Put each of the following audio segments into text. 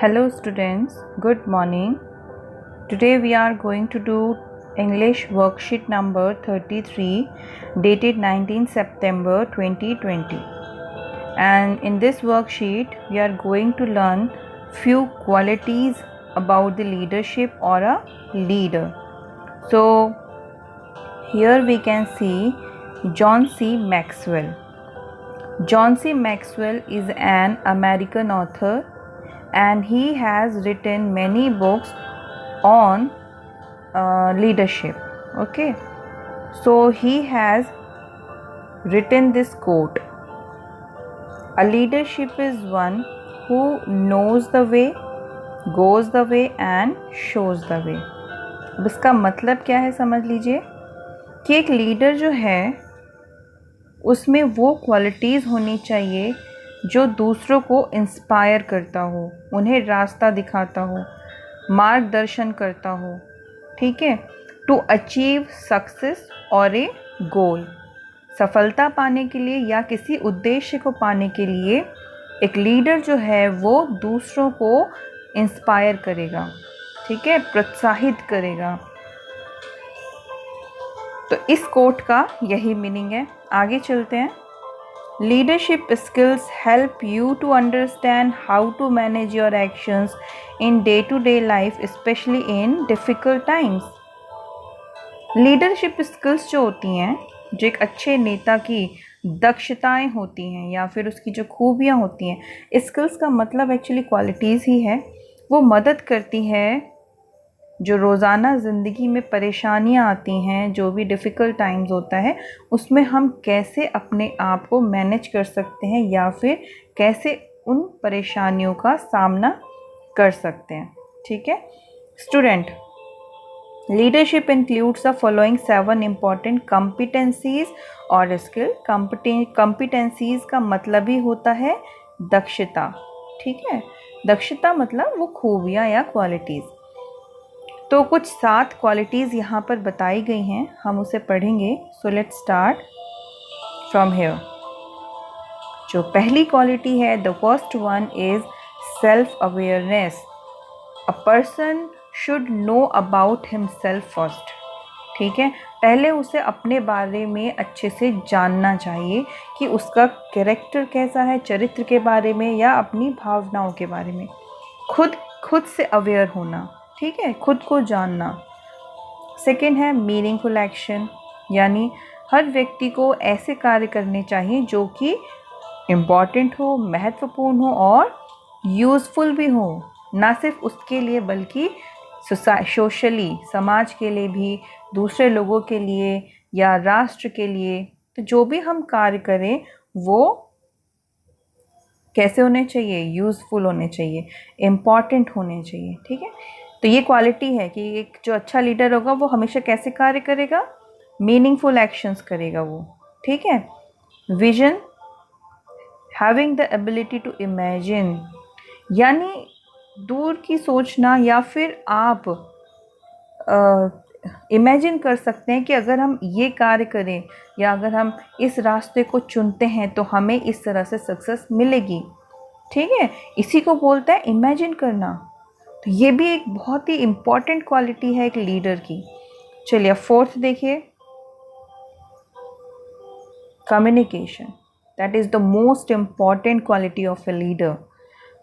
Hello students, good morning. Today we are going to do English worksheet number 33 dated 19 September 2020. And in this worksheet we are going to learn few qualities about the leadership or a leader. So here we can see John C. Maxwell. John C. Maxwell is an American author and he has written many books on leadership. Okay, so he has written this quote: a leadership is one who knows the way, goes the way and shows the way. अब इसका मतलब क्या है समझ लीजिए कि एक leader जो है उसमें वो क्वालिटीज़ होनी चाहिए जो दूसरों को इंस्पायर करता हो, उन्हें रास्ता दिखाता हो, मार्गदर्शन करता हो, ठीक है, टू अचीव सक्सेस और ए गोल। सफलता पाने के लिए या किसी उद्देश्य को पाने के लिए एक लीडर जो है वो दूसरों को इंस्पायर करेगा, ठीक है, प्रोत्साहित करेगा। तो इस कोट का यही मीनिंग है। आगे चलते हैं। Leadership skills help you to understand how to manage your actions in day to day life, specially in difficult times. Leadership skills जो होती हैं, जो एक अच्छे नेता की दक्षताएं होती हैं या फिर उसकी जो खूबियां होती हैं, स्किल्स का मतलब एक्चुअली क्वालिटीज़ ही है। वो मदद करती है जो रोज़ाना ज़िंदगी में परेशानियां आती हैं, जो भी डिफ़िकल्ट टाइम्स होता है उसमें हम कैसे अपने आप को मैनेज कर सकते हैं या फिर कैसे उन परेशानियों का सामना कर सकते हैं, ठीक है। Student, leadership includes the following 7 important competencies और स्किल। कॉम्पिटेंसीज का मतलब ही होता है दक्षता, ठीक है। दक्षता मतलब वो खूबियाँ या क्वालिटीज़। तो कुछ 7 क्वालिटीज़ यहाँ पर बताई गई हैं, हम उसे पढ़ेंगे। So let's start from here. जो पहली क्वालिटी है, the first one is self awareness. A person should know about himself first, ठीक है। पहले उसे अपने बारे में अच्छे से जानना चाहिए कि उसका कैरेक्टर कैसा है, चरित्र के बारे में या अपनी भावनाओं के बारे में। खुद से अवेयर होना, ठीक है, खुद को जानना। सेकंड है मीनिंगफुल एक्शन, यानी हर व्यक्ति को ऐसे कार्य करने चाहिए जो कि इम्पॉर्टेंट हो, महत्वपूर्ण हो और यूज़फुल भी हो, ना सिर्फ उसके लिए बल्कि सोशली, समाज के लिए भी, दूसरे लोगों के लिए या राष्ट्र के लिए। तो जो भी हम कार्य करें वो कैसे होने चाहिए, यूज़फुल होने चाहिए, इम्पॉर्टेंट होने चाहिए, ठीक है। तो ये क्वालिटी है कि एक जो अच्छा लीडर होगा वो हमेशा कैसे कार्य करेगा, मीनिंगफुल एक्शंस करेगा वो, ठीक है। Vision, having the ability to imagine, यानी दूर की सोचना या फिर आप इमेजिन कर सकते हैं कि अगर हम ये कार्य करें या अगर हम इस रास्ते को चुनते हैं तो हमें इस तरह से सक्सेस मिलेगी, ठीक है। इसी को बोलते हैं इमेजिन करना। तो ये भी एक बहुत ही इम्पॉर्टेंट क्वालिटी है एक लीडर की। चलिए फोर्थ देखिए, communication. That is the most important quality of a leader.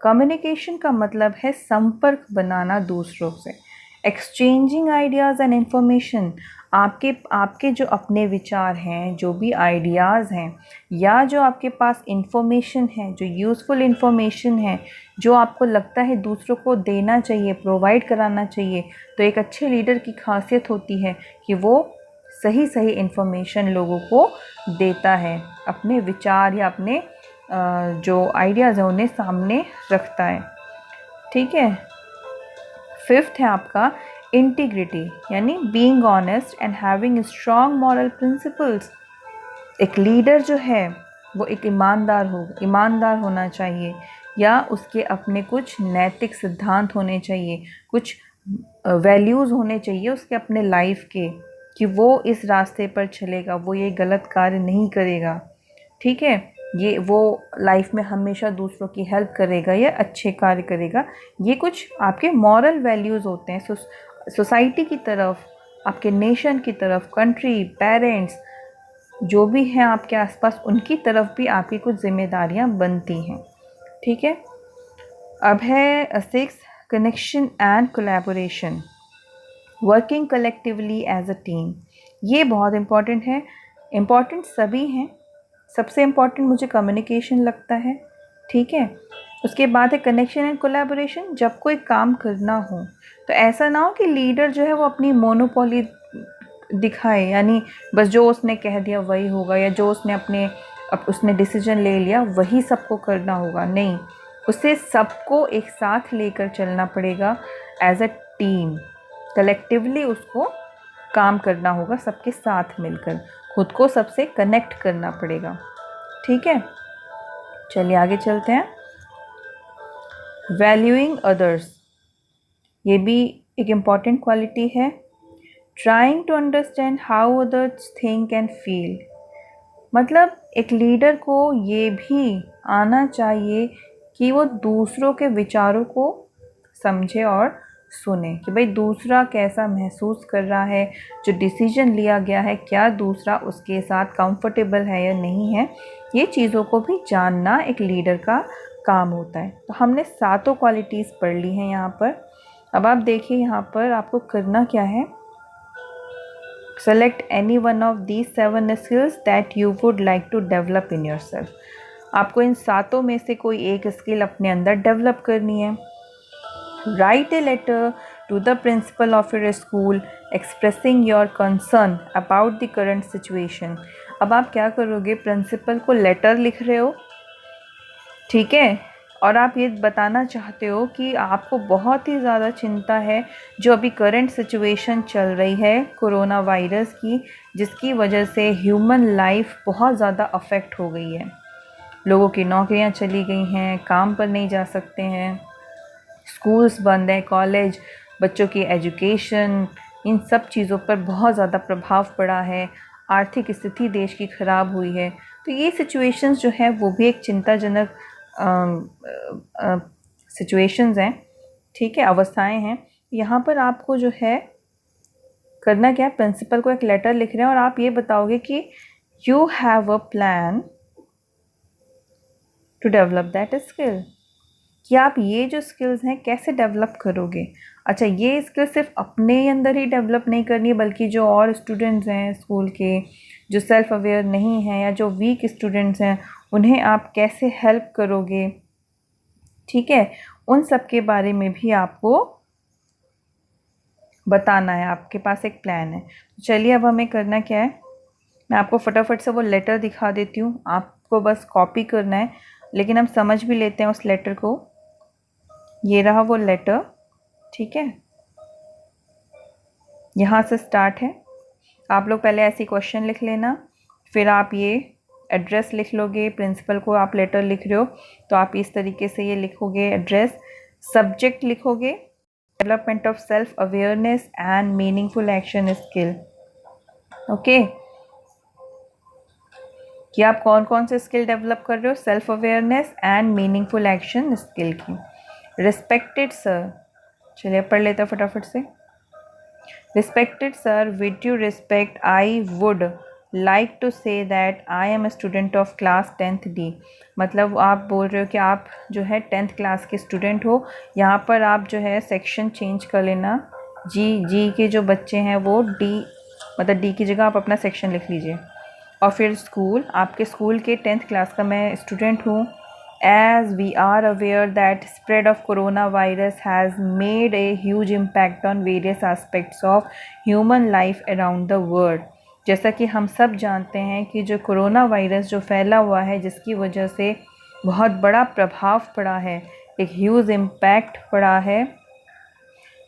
Communication का मतलब है संपर्क बनाना दूसरों से, एक्सचेंजिंग आइडियाज़ एंड इन्फॉर्मेशन। आपके जो अपने विचार हैं, जो भी आइडियाज़ हैं या जो आपके पास इन्फॉर्मेशन है, जो यूज़फुल इन्फॉर्मेशन है, जो आपको लगता है दूसरों को देना चाहिए, प्रोवाइड कराना चाहिए, तो एक अच्छे लीडर की खासियत होती है कि वो सही इन्फॉर्मेशन लोगों को देता है, अपने विचार या अपने जो आइडियाज़ हैं उन्हें सामने रखता है, ठीक है। फिफ्थ है आपका इंटीग्रिटी, यानी being honest and having strong moral principles. एक लीडर जो है वो एक ईमानदार होना चाहिए या उसके अपने कुछ नैतिक सिद्धांत होने चाहिए, कुछ वैल्यूज़ होने चाहिए उसके अपने लाइफ के, कि वो इस रास्ते पर चलेगा, वो ये गलत कार्य नहीं करेगा, ठीक है। ये वो लाइफ में हमेशा दूसरों की हेल्प करेगा या अच्छे कार्य करेगा। ये कुछ आपके मॉरल वैल्यूज़ होते हैं सोसाइटी की तरफ, आपके नेशन की तरफ, कंट्री, पेरेंट्स, जो भी हैं आपके आसपास, उनकी तरफ भी आपकी कुछ जिम्मेदारियां बनती हैं। ठीक है। अब है 6, connection and collaboration, working collectively as a team. ये बहुत इम्पॉर्टेंट है। इम्पॉर्टेंट सभी हैं, सबसे इम्पॉर्टेंट मुझे कम्युनिकेशन लगता है। ठीक है। उसके बाद है कनेक्शन एंड कोलैबोरेशन। जब कोई काम करना हो तो ऐसा ना हो कि लीडर जो है वो अपनी मोनोपोली दिखाए, यानी बस जो उसने कह दिया वही होगा, या जो उसने उसने डिसीजन ले लिया वही सबको करना होगा। नहीं, उसे सबको एक साथ लेकर चलना पड़ेगा। एज अ टीम कलेक्टिवली उसको काम करना होगा, सबके साथ मिलकर खुद को सबसे कनेक्ट करना पड़ेगा। ठीक है। चलिए आगे चलते हैं। वैल्यूइंग अदर्स, ये भी एक इम्पॉर्टेंट क्वालिटी है। Trying to understand how others think and feel, मतलब एक लीडर को ये भी आना चाहिए कि वो दूसरों के विचारों को समझे और सुने कि भाई दूसरा कैसा महसूस कर रहा है, जो डिसीजन लिया गया है क्या दूसरा उसके साथ कंफर्टेबल है या नहीं है। ये चीज़ों को भी जानना एक लीडर का काम होता है। तो हमने 7 क्वालिटीज़ पढ़ ली हैं यहाँ पर। अब आप देखिए यहाँ पर आपको करना क्या है। Select any one of these 7 skills that you would like to develop in yourself. आपको इन 7 में से कोई एक स्किल अपने अंदर डेवलप करनी है। Write a letter to the principal of your school expressing your concern about the current situation. अब आप क्या करोगे, प्रिंसिपल को लेटर लिख रहे हो, ठीक है, और आप ये बताना चाहते हो कि आपको बहुत ही ज़्यादा चिंता है जो अभी करंट सिचुएशन चल रही है कोरोना वायरस की, जिसकी वजह से ह्यूमन लाइफ बहुत ज़्यादा अफेक्ट हो गई है। लोगों की नौकरियां चली गई हैं, काम पर नहीं जा सकते हैं, स्कूल्स बंद हैं, कॉलेज, बच्चों की एजुकेशन, इन सब चीज़ों पर बहुत ज़्यादा प्रभाव पड़ा है। आर्थिक स्थिति देश की ख़राब हुई है। तो ये सिचुएशंस जो है वो भी एक चिंताजनक सिचुएशंस हैं। ठीक है, अवस्थाएं हैं। यहाँ पर आपको जो है करना क्या है, प्रिंसिपल को एक लेटर लिख रहे हैं और आप ये बताओगे कि you have a plan to develop that skill, कि आप ये जो स्किल्स हैं कैसे डेवलप करोगे। अच्छा, ये स्किल सिर्फ अपने अंदर ही डेवलप नहीं करनी है, बल्कि जो और स्टूडेंट्स हैं स्कूल के, जो सेल्फ अवेयर नहीं हैं या जो वीक स्टूडेंट्स हैं, उन्हें आप कैसे हेल्प करोगे। ठीक है, उन सब के बारे में भी आपको बताना है। आपके पास एक प्लान है। चलिए अब हमें करना क्या है, मैं आपको फटाफट से वो लेटर दिखा देती हूँ, आपको बस कॉपी करना है, लेकिन हम समझ भी लेते हैं उस लेटर को। ये रहा वो लेटर। ठीक है, यहाँ से स्टार्ट है। आप लोग पहले ऐसी क्वेश्चन लिख लेना, फिर आप ये एड्रेस लिख लोगे। प्रिंसिपल को आप लेटर लिख रहे हो तो आप इस तरीके से ये लिखोगे एड्रेस। सब्जेक्ट लिखोगे development of self awareness and meaningful action skill. Okay, कि आप कौन कौन से स्किल डेवलप कर रहे हो, self awareness and meaningful action skill की। रिस्पेक्टेड सर, चलिए पढ़ लेते हैं फटाफट से। Respected sir, with you respect I would like to say that I am a student of class 10th D। मतलब आप बोल रहे हो कि आप जो है 10th क्लास के स्टूडेंट हो। यहाँ पर आप जो है सेक्शन चेंज कर लेना। जी के जो बच्चे हैं वो डी, मतलब डी की जगह आप अपना सेक्शन लिख लीजिए। और फिर स्कूल, आपके स्कूल के 10th क्लास का मैं स्टूडेंट हूँ। As we are aware that spread of coronavirus has made a huge impact on various aspects of human life around the world। जैसा कि हम सब जानते हैं कि जो कोरोना वायरस जो फैला हुआ है, जिसकी वजह से बहुत बड़ा प्रभाव पड़ा है, एक ह्यूज इम्पैक्ट पड़ा है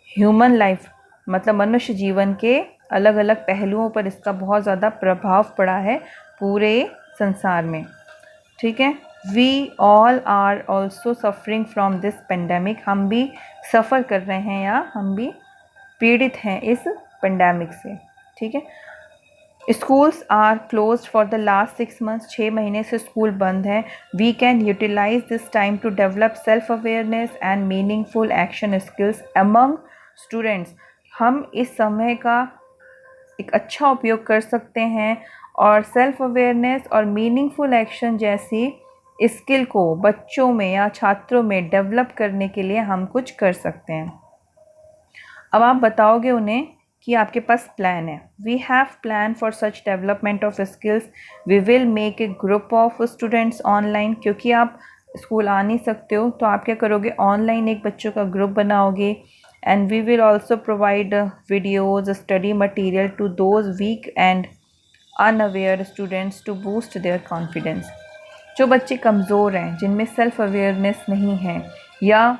ह्यूमन लाइफ, मतलब मनुष्य जीवन के अलग अलग पहलुओं पर इसका बहुत ज़्यादा प्रभाव पड़ा है पूरे संसार में। ठीक है, we all are also suffering from this pandemic. हम भी सफ़र कर रहे हैं या हम भी पीड़ित हैं इस पेंडेमिक से। ठीक है, schools are closed for the last 6 months, 6 महीने से स्कूल बंद है. We can utilise this time to develop self awareness and meaningful action skills among students. हम इस समय का एक अच्छा उपयोग कर सकते हैं और सेल्फ अवेयरनेस और मीनिंगफुल एक्शन जैसी स्किल को बच्चों में या छात्रों में डेवलप करने के लिए हम कुछ कर सकते हैं. अब आप बताओगे उन्हें कि आपके पास प्लान है. We have plan for such development of skills. We will make a group of students online. क्योंकि आप स्कूल आ नहीं सकते हो तो आप क्या करोगे, ऑनलाइन एक बच्चों का ग्रुप बनाओगे. And we will also provide videos study material to those weak and unaware students to boost their confidence. जो बच्चे कमज़ोर हैं, जिनमें सेल्फ अवेयरनेस नहीं है या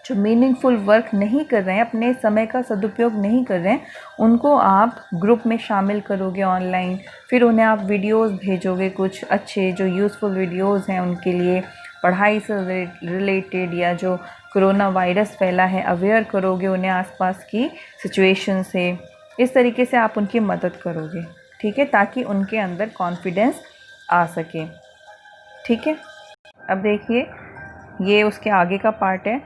जो मीनिंगफुल वर्क नहीं कर रहे हैं, अपने समय का सदुपयोग नहीं कर रहे हैं, उनको आप ग्रुप में शामिल करोगे ऑनलाइन. फिर उन्हें आप वीडियोस भेजोगे, कुछ अच्छे जो यूज़फुल वीडियोस हैं उनके लिए, पढ़ाई से रिलेटेड या जो कोरोना वायरस फैला है अवेयर करोगे उन्हें आसपास की सिचुएशन से. इस तरीके से आप उनकी मदद करोगे, ठीक है, ताकि उनके अंदर कॉन्फिडेंस आ सके. ठीक है, अब देखिए ये उसके आगे का पार्ट है.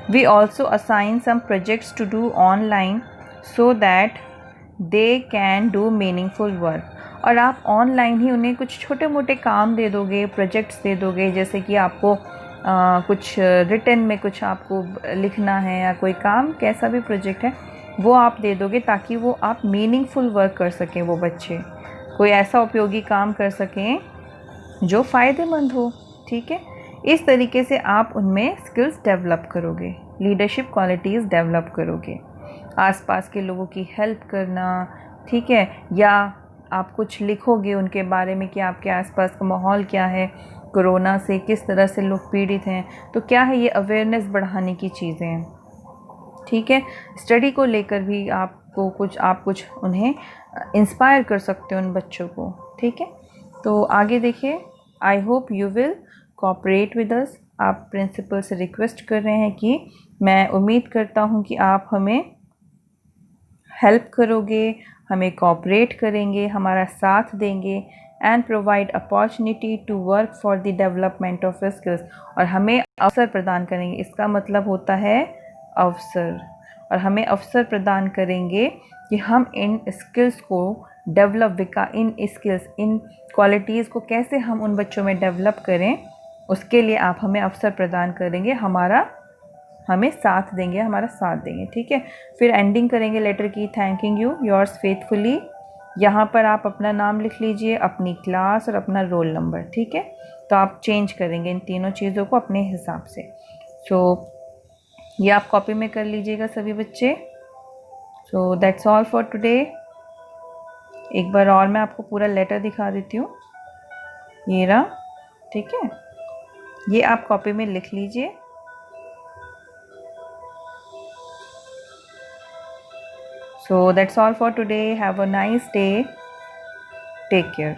We also assign some projects to do online so that they can do meaningful work. और आप ऑनलाइन ही उन्हें कुछ छोटे मोटे काम दे दोगे, प्रोजेक्ट्स दे दोगे, जैसे कि आपको कुछ रिटन में कुछ आपको लिखना है या कोई काम, कैसा भी प्रोजेक्ट है वो आप दे दोगे ताकि वो आप मीनिंगफुल वर्क कर सकें. वो बच्चे कोई ऐसा उपयोगी काम कर सकें जो फ़ायदेमंद हो. ठीक है, इस तरीके से आप उनमें स्किल्स डेवलप करोगे, लीडरशिप क्वालिटीज़ डेवलप करोगे, आसपास के लोगों की हेल्प करना. ठीक है, या आप कुछ लिखोगे उनके बारे में कि आपके आसपास का माहौल क्या है, कोरोना से किस तरह से लोग पीड़ित हैं, तो क्या है, ये अवेयरनेस बढ़ाने की चीज़ें हैं. ठीक है, स्टडी को लेकर भी आपको आप कुछ उन्हें इंस्पायर कर सकते हो उन बच्चों को. ठीक है, तो आगे देखिए. I hope you will cooperate with us. आप प्रिंसिपल से रिक्वेस्ट कर रहे हैं कि मैं उम्मीद करता हूं कि आप हमें हेल्प करोगे, हमें कोऑपरेट करेंगे, हमारा साथ देंगे and provide opportunity to work for the development of skills. और हमें अवसर प्रदान करेंगे. इसका मतलब होता है अवसर. और हमें अवसर प्रदान करेंगे कि हम इन स्किल्स को इन स्किल्स, इन क्वालिटीज़ को कैसे हम उन बच्चों में डेवलप करें, उसके लिए आप हमें अवसर प्रदान करेंगे, हमें साथ देंगे, हमारा साथ देंगे. ठीक है, फिर एंडिंग करेंगे लेटर की. Thanking you, yours faithfully. यहाँ पर आप अपना नाम लिख लीजिए, अपनी क्लास और अपना रोल नंबर. ठीक है, तो आप चेंज करेंगे इन तीनों चीज़ों को अपने हिसाब से. सो ये आप कॉपी में कर लीजिएगा सभी बच्चे. So that's all for today. एक बार और मैं आपको पूरा लेटर दिखा देती हूँ. ये रहा. ठीक है, ये आप कॉपी में लिख लीजिए. So that's all for today. Have a nice day. Take care.